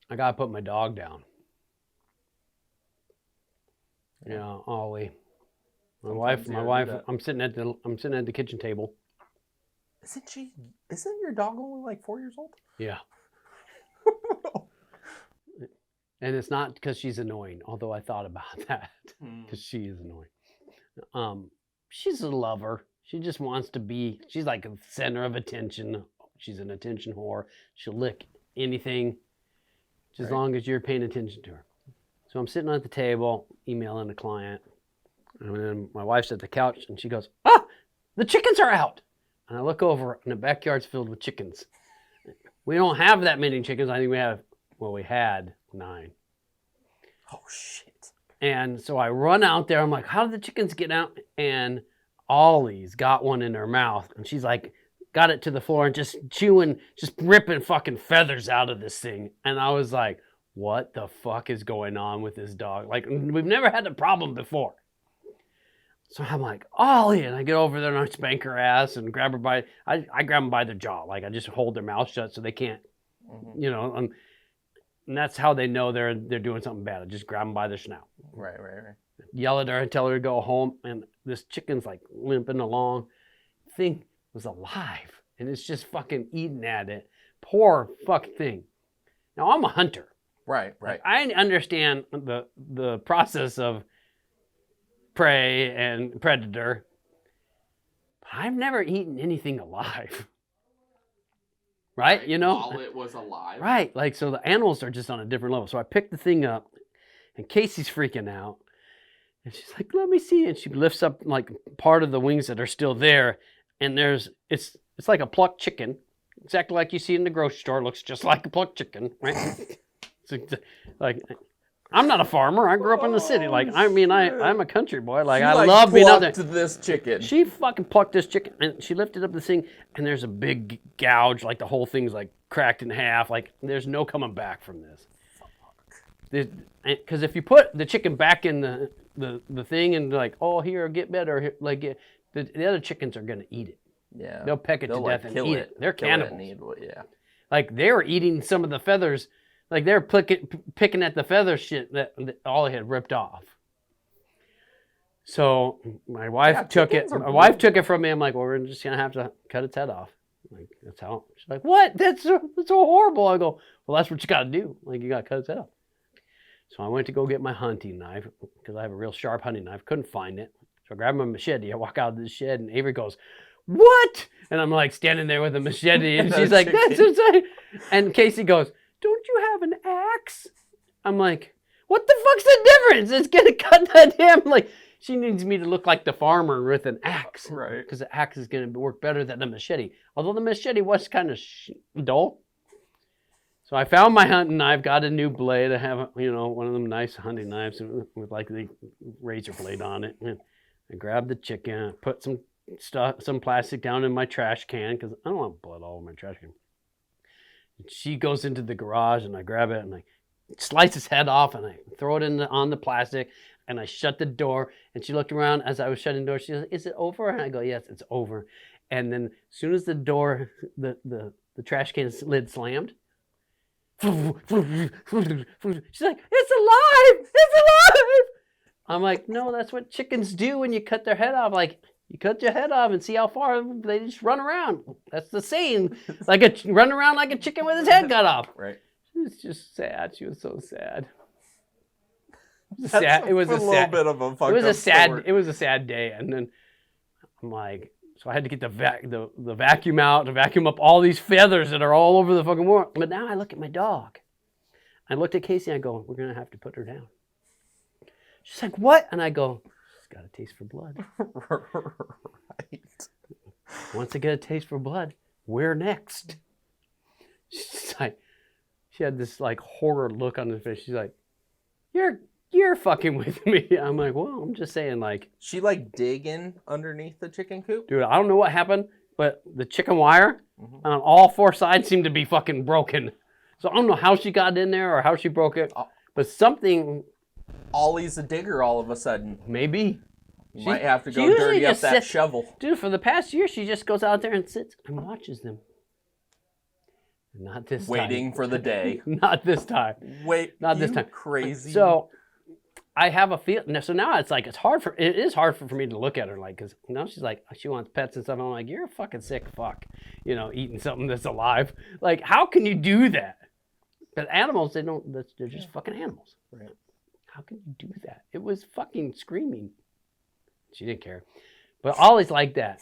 I gotta put my dog down. Ollie. My wife. I'm sitting at the kitchen table. Isn't your dog only like 4 years old? Yeah. And it's not because she's annoying, although I thought about that, because she is annoying. She's a lover. She just wants to be. She's like a center of attention. She's an attention whore. She'll lick anything, just as long as you're paying attention to her. So I'm sitting at the table, emailing a client, and then my wife's at the couch, and she goes, the chickens are out. And I look over, and the backyard's filled with chickens. We don't have that many chickens. I think we had 9. Oh, shit. And so I run out there. I'm like, how did the chickens get out? And Ollie's got one in her mouth. And she's like, got it to the floor and just chewing, just ripping fucking feathers out of this thing. And I was like, what the fuck is going on with this dog? Like, we've never had a problem before. So I'm like, Ollie, and I get over there and I spank her ass and grab her by, I grab them by the jaw. Like, I just hold their mouth shut so they can't, and that's how they know they're doing something bad. I just grab them by the snout. Right. Yell at her and tell her to go home. And this chicken's like limping along. Thing was alive. And it's just fucking eating at it. Poor fucking thing. Now, I'm a hunter. Right. Like, I understand the process of prey and predator. But I've never eaten anything alive. Right? While it was alive. Right. Like, so the animals are just on a different level. So I pick the thing up, and Casey's freaking out. And she's like, let me see. And she lifts up, like, part of the wings that are still there. And it's like a plucked chicken. Exactly like you see in the grocery store. It looks just like a plucked chicken, right? Like, I'm not a farmer. I grew up in the city. Like, I'm a country boy. Like, I love being out there. This chicken. She fucking plucked this chicken, and she lifted up the thing, and there's a big gouge. Like, the whole thing's, like, cracked in half. Like, there's no coming back from this. Because if you put the chicken back in the thing and, like, oh, here, get better, like, the other chickens are going to eat it. Yeah. They'll peck it to death and eat it. They're cannibals. Yeah. Like, they were eating some of the feathers. Like, they were picking at the feather shit that Ollie had ripped off. So my wife took it. My wife took it from me. I'm like, well, we're just gonna have to cut its head off. Like, that's how. She's like, what? That's so horrible. I go, well, that's what you gotta do. Like, you gotta cut its head off. So I went to go get my hunting knife because I have a real sharp hunting knife. Couldn't find it. So I grabbed my machete. I walk out of the shed, and Avery goes, what? And I'm like standing there with a machete, and she's like, that's insane. And Casey goes, don't you have an axe? I'm like, what the fuck's the difference? It's gonna cut that damn, like, she needs me to look like the farmer with an axe. Right. Because the axe is gonna work better than the machete. Although the machete was kind of dull. So I found my hunting knife, got a new blade. I have, one of them nice hunting knives with like the razor blade on it. And I grabbed the chicken, put some plastic down in my trash can because I don't want blood all over my trash can. She goes into the garage and I grab it and I slice his head off and I throw it on the plastic and I shut the door. And she looked around as I was shutting the door. She says, is it over? And I go, yes, it's over. And then as soon as the door, the trash can lid slammed, she's like, it's alive! It's alive! I'm like, no, that's what chickens do when you cut their head off. Like, you cut your head off and see how far they just run around. That's the saying. Like run around like a chicken with his head cut off. Right. She was just sad. She was so sad. It was a little bit of a fucked up story. It was a sad day. And then I'm like, so I had to get the vacuum out to vacuum up all these feathers that are all over the fucking world. But now I look at my dog. I looked at Casey and I go, we're going to have to put her down. She's like, what? And I go, she's got a taste for blood. Right. Once I get a taste for blood, where next? She's like, she had this like horror look on her face. She's like, you're fucking with me. I'm like, well, I'm just saying, like. She like digging underneath the chicken coop? Dude, I don't know what happened, but the chicken wire on all 4 sides seemed to be fucking broken. So I don't know how she got in there or how she broke it, but something. Ollie's a digger all of a sudden. Maybe. You might have to go dirty up that shovel. Dude, for the past year, she just goes out there and sits and watches them. Not this time. Waiting for the day. Not this time. Not this time. Crazy. So I have a feel. So now it's like, it is hard for me to look at her like, because now she's like, she wants pets and stuff. I'm like, you're a fucking sick fuck, eating something that's alive. Like, how can you do that? Because animals, they're just fucking animals. Right. How can you do that? It was fucking screaming. She didn't care. But Ollie's like that.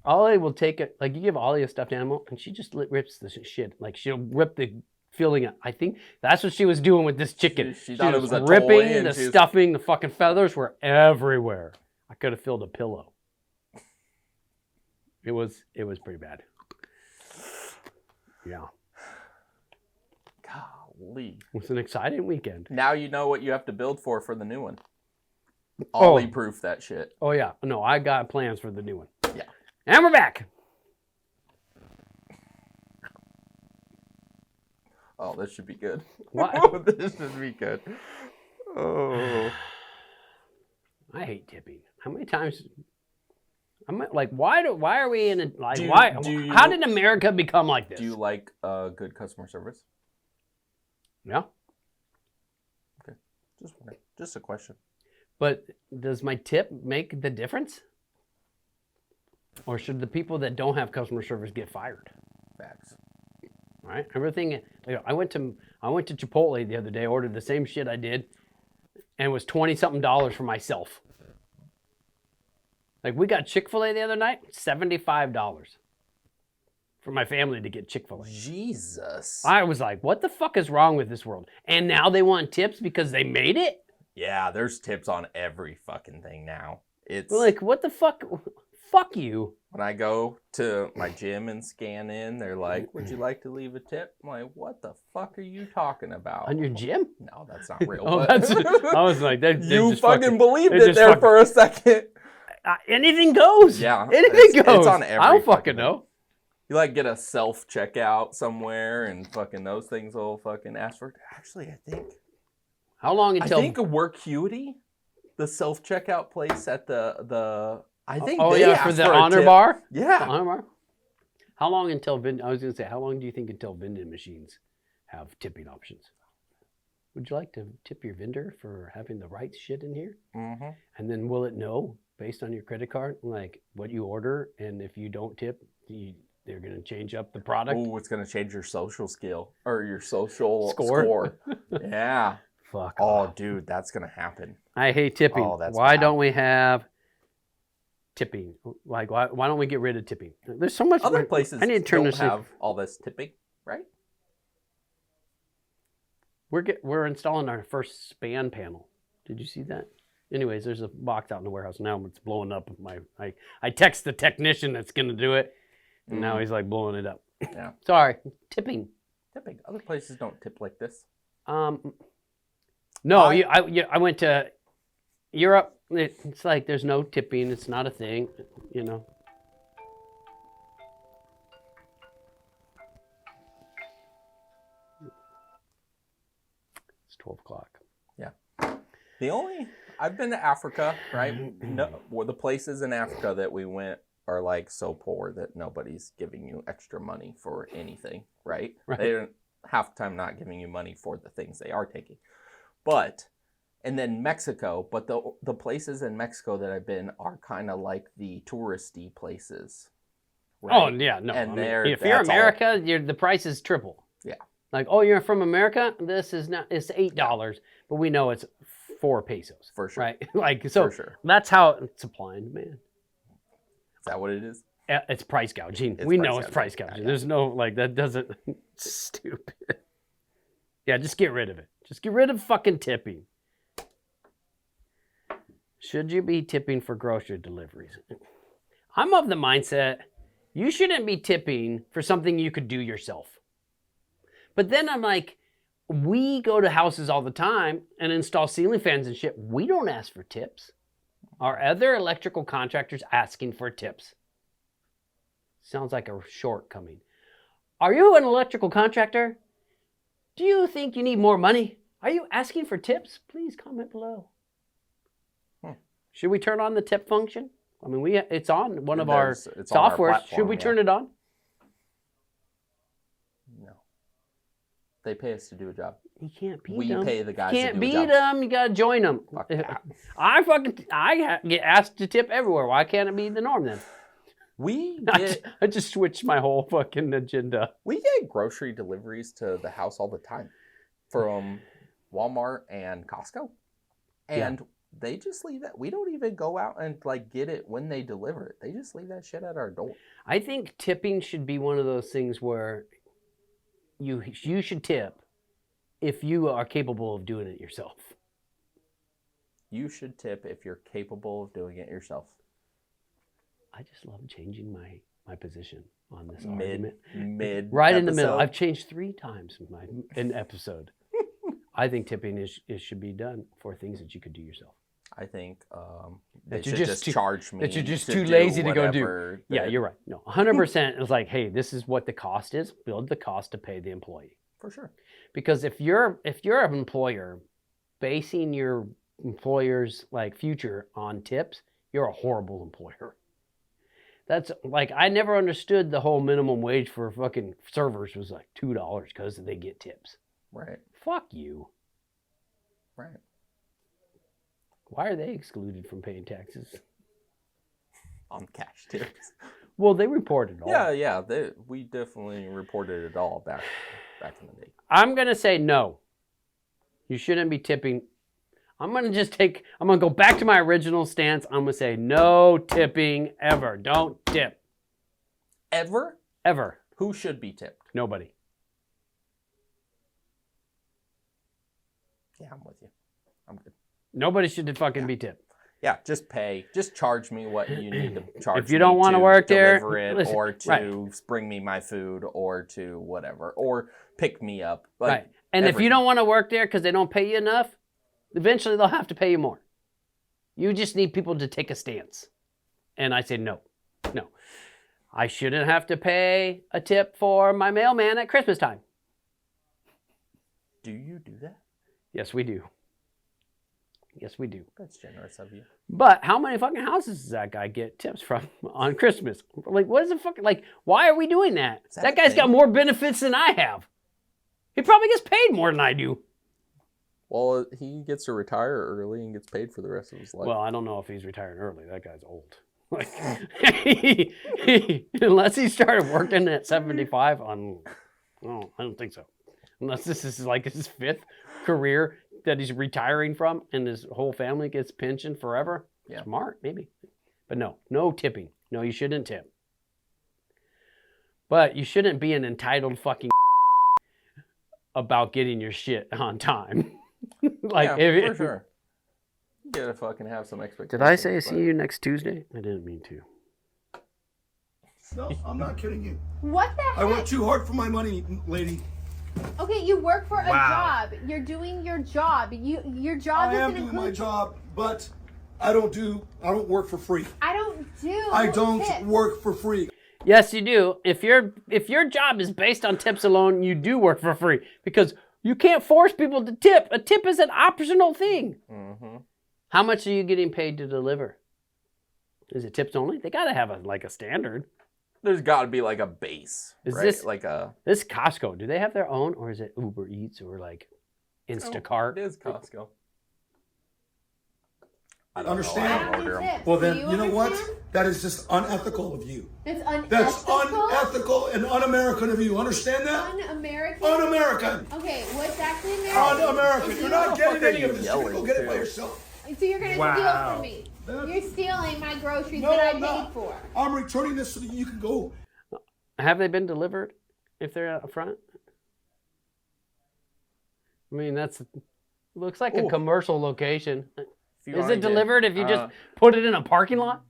Ollie will take it, like you give Ollie a stuffed animal and she just rips the shit. Like she'll rip the filling out. I think that's what she was doing with this chicken. She thought it was a toy ripping and the stuffing, the fucking feathers were everywhere. I could have filled a pillow. It was pretty bad. Yeah. Golly. It was an exciting weekend. Now you know what you have to build for the new one. Ollie proof that shit. Oh yeah. No, I got plans for the new one. Yeah. And we're back. Oh, this should be good. What? This should be good. Oh. I hate tipping. How many times? I'm like, why are we in a like? How did America become like this? Do you like good customer service? Yeah. Okay. Just a question. But does my tip make the difference? Or should the people that don't have customer service get fired? Facts. Right? Everything. I went to Chipotle the other day, ordered the same shit I did, and it was $20-something for myself. Like we got Chick-fil-A the other night, $75 for my family to get Chick-fil-A. Jesus. I was like, what the fuck is wrong with this world? And now they want tips because they made it? Yeah, there's tips on every fucking thing now. It's like, what the fuck? Fuck you. When I go to my gym and scan in, they're like, would you like to leave a tip? I'm like, what the fuck are you talking about? On your gym? No, that's not real. I was like, you fucking believed it there for a second. Anything goes. Yeah. Anything goes. It's on every I don't fucking know. You like get a self-checkout somewhere and fucking those things will fucking ask for. Actually, I think. How long until? I think Workuity, the self-checkout place at the I think for the Honor Bar? Yeah. The Honor Bar? How long until I was going to say, how long do you think until vending machines have tipping options? Would you like to tip your vendor for having the right shit in here? Mm-hmm. And then will it know based on your credit card, like what you order, and if you don't tip, they're going to change up the product? Oh, it's going to change your social skill or your social score. Yeah. Fuck. Oh, dude, that's going to happen. I hate tipping. Oh, that's why bad. don't we have tipping? Like, why don't we get rid of tipping? There's so much. Other places I need to turn don't this have all this tipping, right? We're installing our first span panel. Did you see that? Anyways, there's a box out in the warehouse now. It's blowing up. I text the technician that's going to do it, and now he's like blowing it up. Yeah. Sorry, tipping. Tipping. Other places don't tip like this. No, I went to Europe. It's like there's no tipping. It's not a thing, It's 12 o'clock. Yeah. I've been to Africa, right? No, well, the places in Africa that we went are like so poor that nobody's giving you extra money for anything, right? They don't half the time not giving you money for the things they are taking. And then Mexico, but the places in Mexico that I've been are kind of like the touristy places. Right? Oh yeah, no. And if you're America, the price is triple. Yeah. Like, oh, you're from America? It's $8, but we know it's 4 pesos. For sure. Right? Like, so for sure. That's how it's supply and demand. Is that what it is? It's price gouging. We know it's price gouging. Yeah. There's no, that doesn't, stupid. Yeah, just get rid of it. Just get rid of fucking tipping. Should you be tipping for grocery deliveries? I'm of the mindset, you shouldn't be tipping for something you could do yourself. But then I'm like, we go to houses all the time and install ceiling fans and shit. We don't ask for tips. Are other electrical contractors asking for tips? Sounds like a shortcoming. Are you an electrical contractor? Do you think you need more money? Are you asking for tips? Please comment below. Should we turn on the tip function? I mean, it's on one of our softwares. Should we turn it on? They pay us to do a job. You can't beat We them. pay the guys You to can't do a beat job. them. You gotta join them. Fuck that. I get asked to tip everywhere. Why can't it be the norm then? I just switched my whole fucking agenda. We get grocery deliveries to the house all the time from Walmart and Costco. And they just leave that. We don't even go out and like get it when they deliver it. They just leave that shit at our door. I think tipping should be one of those things where you should tip if you are capable of doing it yourself. You should tip if you're capable of doing it yourself. I just love changing my position on this Mid right in the middle. episode. I've changed 3 times in episode. I think tipping should be done for things that you could do yourself. I think they That you're should just just charge me. That you're just to too do lazy to go do. whatever Yeah, that- you're right. No, 100% is like, hey, this is what the cost is. Build the cost to pay the employee. For sure. Because if you're an employer basing your employer's like future on tips, you're a horrible employer. That's like, I never understood the whole minimum wage for fucking servers was like $2 because they get tips. Right. Fuck you. Right. Why are they excluded from paying taxes? On cash tips. Well, they report it all. Yeah. We definitely reported it all back in the day. I'm going to say no. You shouldn't be tipping. I'm going to go back to my original stance. I'm going to say no tipping ever. Don't tip. Ever? Ever. Who should be tipped? Nobody. Yeah, I'm with you. I'm good. Nobody should fucking be tipped. Yeah, just pay. Just charge me what you need to charge me. If you don't want to work there, deliver it, listen, or to right. bring me my food, or to whatever, or pick me up. Like, Right. And if you don't want to work there because they don't pay you enough, eventually they'll have to pay you more. You just need people to take a stance. And I say no. No. I shouldn't have to pay a tip for my mailman at Christmas time. Do you do that? Yes, we do. Yes, we do. That's generous of you. But how many fucking houses does that guy get tips from on Christmas? Like, what is the fucking, like, why are we doing that? Is that That a guy's thing? got more benefits than I have. He probably gets paid more than I do. Well, he gets to retire early and gets paid for the rest of his life. Well, I don't know if he's retiring early. That guy's old. Like, unless he started working at 75 on, no, I don't think so. Unless this is like his 5th career that he's retiring from and his whole family gets pension forever. Yeah. Smart, maybe. But no tipping. No, you shouldn't tip. But you shouldn't be an entitled fucking about getting your shit on time. Like, yeah, for sure. You gotta fucking have some expectations. Did I say but- see you next Tuesday? I didn't mean to. No, I'm not kidding you. What the heck? I work too hard for my money, lady. Okay, you work for a Wow. job. You're doing your job. Your job I doesn't am doing include. my job, but I don't work for free. I don't do. I don't tips. work for free. Yes, you do. If your job is based on tips alone, you do work for free because you can't force people to tip. A tip is an optional thing. Mm-hmm. How much are you getting paid to deliver? Is it tips only? They gotta have a standard. There's got to be like a base, Is right? this- like a? This Costco, do they have their own, or is it Uber Eats or like Instacart? It is Costco. I Understand? I don't don't order do 'em. tips. Well, Do then, you know what? understand? That is just unethical of you. It's unethical. That's unethical and un-American of you. Understand that? Un-American. Un-American. Okay, what's actually American? Un-American. Is You're you- not getting are any you of this. You can go yelling get it by to? yourself. So you're gonna Wow. steal from me. That- You're stealing my groceries No, that I I'm not. paid for. I'm returning this so that you can go. Have they been delivered if they're out front? I mean, looks like a Ooh. commercial location. If you Is already it did, delivered if you just uh, put it in a parking lot?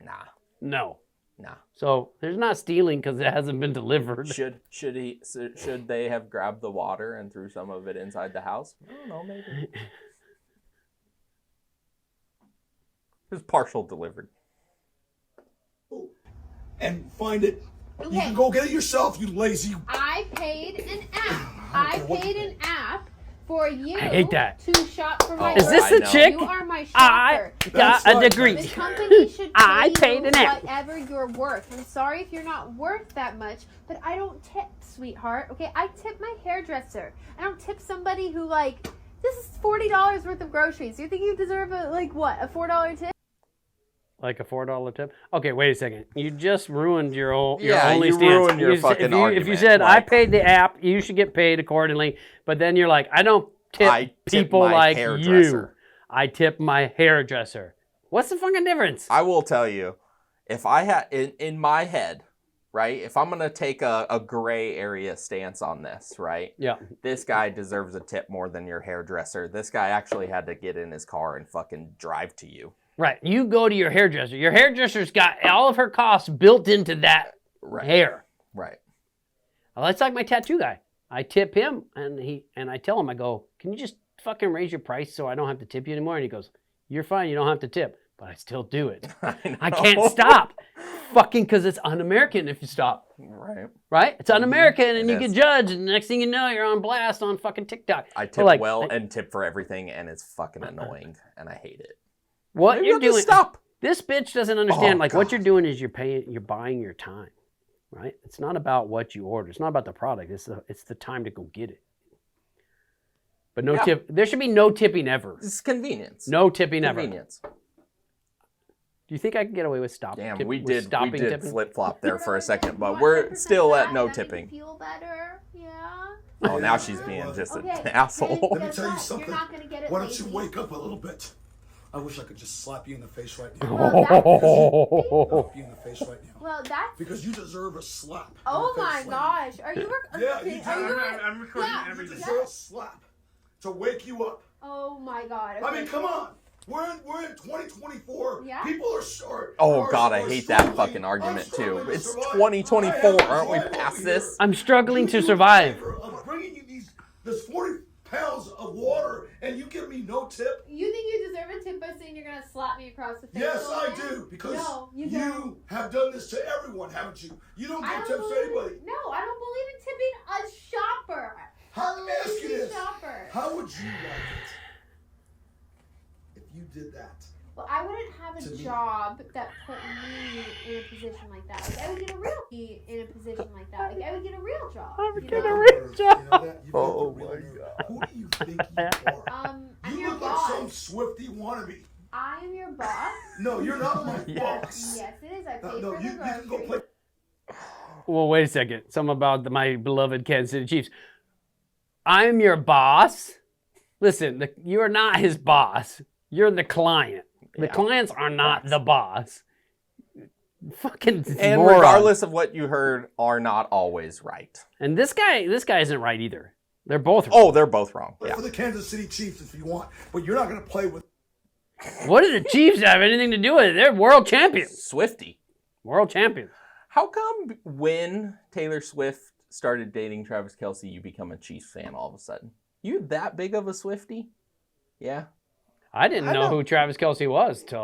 Nah. No. Nah. So there's not stealing because it hasn't been delivered. Should they have grabbed the water and threw some of it inside the house? I don't know, maybe. It was partial delivered. And find it. You Okay. can go get it yourself, you lazy. I paid an app. I paid an app for you I hate that. to shop for my Is this I the know. chick? You are my I shopper. got That's a right. degree. The company should pay I paid you an app. whatever you're worth. I'm sorry if you're not worth that much, but I don't tip, sweetheart. Okay, I tip my hairdresser. I don't tip somebody who this is $40 worth of groceries. You think you deserve a $4 tip? Like a $4 tip? Okay, wait a second. You just ruined your only you stance. ruined your You said- fucking if you argument. said I Like- paid the app, you should get paid accordingly. But then you're like, I don't tip I tip people my like you. hairdresser. I tip my hairdresser. What's the fucking difference? I will tell you, if I had in my head, right? If I'm gonna take a gray area stance on this, right? Yeah. This guy deserves a tip more than your hairdresser. This guy actually had to get in his car and fucking drive to you. Right. You go to your hairdresser. Your hairdresser's got all of her costs built into that Right. hair. Right. Well, that's like my tattoo guy. I tip him and I tell him, I go, can you just fucking raise your price so I don't have to tip you anymore? And he goes, you're fine, you don't have to tip. But I still do it. I can't stop. Fucking because it's un-American if you stop. Right. Right? It's un-American and It you is. get judged and the next thing you know, you're on blast on fucking TikTok. I But tip like, well and tip for everything, and it's fucking annoying, and I hate it. what Maybe you're I'll just doing, stop. this bitch doesn't understand. Oh, Like what you're God. doing is you're buying your time. Right? It's not about what you order. It's not about the product. It's the time to go get it. But no Yeah. tip. There should be no tipping ever. It's convenience. No tipping ever. Convenience. Do you think I can get away with Damn, tip- we with did stopping tipping? flip flop there for a second, but You we're want still at 10% no back? That tipping. makes you feel better? Yeah. Oh, now she's being just Okay. an asshole. Let me Guess tell you what? something. You're not gonna get it Why don't you lazy. wake up a little bit? I wish I could just slap you in the face right now. Well, that's, Slap you in the face right now. well, that's. Because you deserve a slap. in Oh the my face, lady. gosh! Are you? Yeah, you Are you? I'm recording Yeah. every You day. deserve a slap to wake you up. Oh my god! I okay. mean, come on. We're in 2024. Yeah. People are short. Oh God, I hate that fucking argument too. It's 2024, aren't we past this? I'm struggling to survive. I'm bringing you this 40 pounds of water, and you give me no tip. You think you deserve a tip by saying you're gonna slap me across the face? Yes, little I man? do, because No, you you don't. have done this to everyone, haven't you? You don't I give don't tips to believe- anybody. No, I don't believe in tipping a shopper. Let me ask you lazy this. shopper. How would you like it if you did that? Well, I wouldn't have To a me. job that put me in a position like that. Like, I would get a real in a position like that. Like, I would get a real job. I would you get know? a real job. You know that? You've got Oh the real my nerve. God. Who do you think you are? I'm You your look like boss. some Swifty wannabe. I am your boss. No, you're not my boss. Yes, it is. I pay No, for you the can go groceries. play. Well, wait a second. Something about my beloved Kansas City Chiefs. I'm your boss. Listen, you are not his boss. You're the client. The Yeah. clients are not the boss. Fucking And moron. regardless of what you heard, are not always right. And this guy isn't right either. They're both wrong. Oh, they're both wrong. Play Yeah. for the Kansas City Chiefs if you want, but you're not going to play with. What do the Chiefs have anything to do with it? They're world champions. Swifty. World champions. How come when Taylor Swift started dating Travis Kelce, you become a Chiefs fan all of a sudden? You that big of a Swifty? Yeah. I didn't I know know. who Travis Kelce was till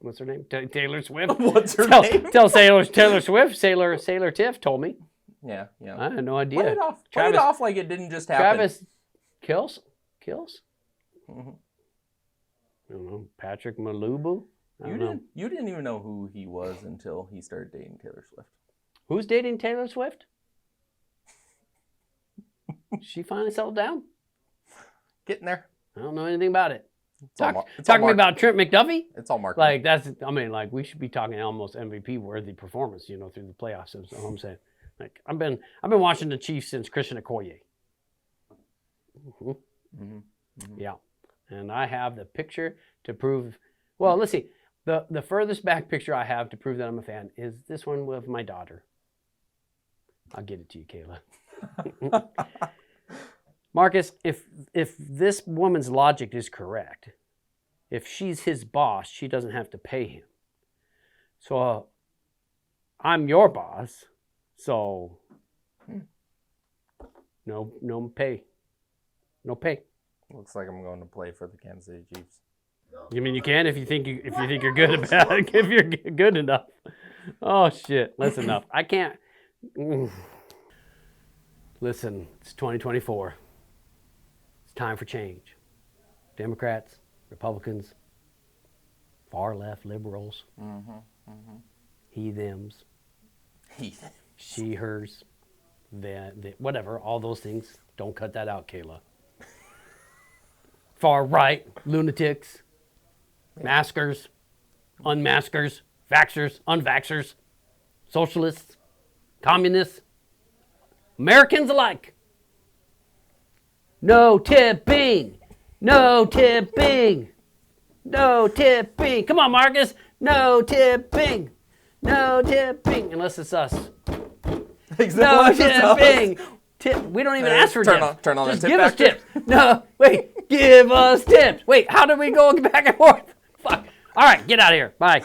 what's her name? Taylor Swift. What's her Tell name? Taylor Swift. Sailor Tiff told me. Yeah, yeah. I had no Play idea. it off. Play Travis- it off like it didn't just happen. Travis kills. Mhm. I don't know. Patrick Malubu. I don't know. You didn't even know who he was until he started dating Taylor Swift. Who's dating Taylor Swift? She finally settled down. Getting there. I don't know anything about it. It's all Talk mar- it's to all me mar- about Trent McDuffie. It's all marketing. Like that's. I mean, like we should be talking almost MVP worthy performance. Through the playoffs. That's all I'm saying. Like I've been watching the Chiefs since Christian Okoye. Mhm. Yeah, and I have the picture to prove. Well, let's see. The furthest back picture I have to prove that I'm a fan is this one with my daughter. I'll get it to you, Kayla. Marcus, if this woman's logic is correct, if she's his boss, she doesn't have to pay him. So I'm your boss, so no pay. No pay. Looks like I'm going to play for the Kansas City Chiefs. You mean you can if you think you're good about it, if you're good enough. Oh shit, that's enough. I can't. Listen, it's 2024. time for change. Democrats, Republicans, far left liberals, he, thems, she, hers, the whatever, all those things. Don't cut that out, Kayla. Far right, lunatics, maskers, unmaskers, vaxxers, unvaxxers, socialists, communists, Americans alike. No tipping. No tipping. No tipping. Come on, Marcus. No tipping. No tipping. Unless it's us. No tipping. We don't even ask for tips. Turn on Just the tip give us factor. tips. No, wait. Give us tips. Wait, how do we go back and forth? Fuck. All right, get out of here. Bye.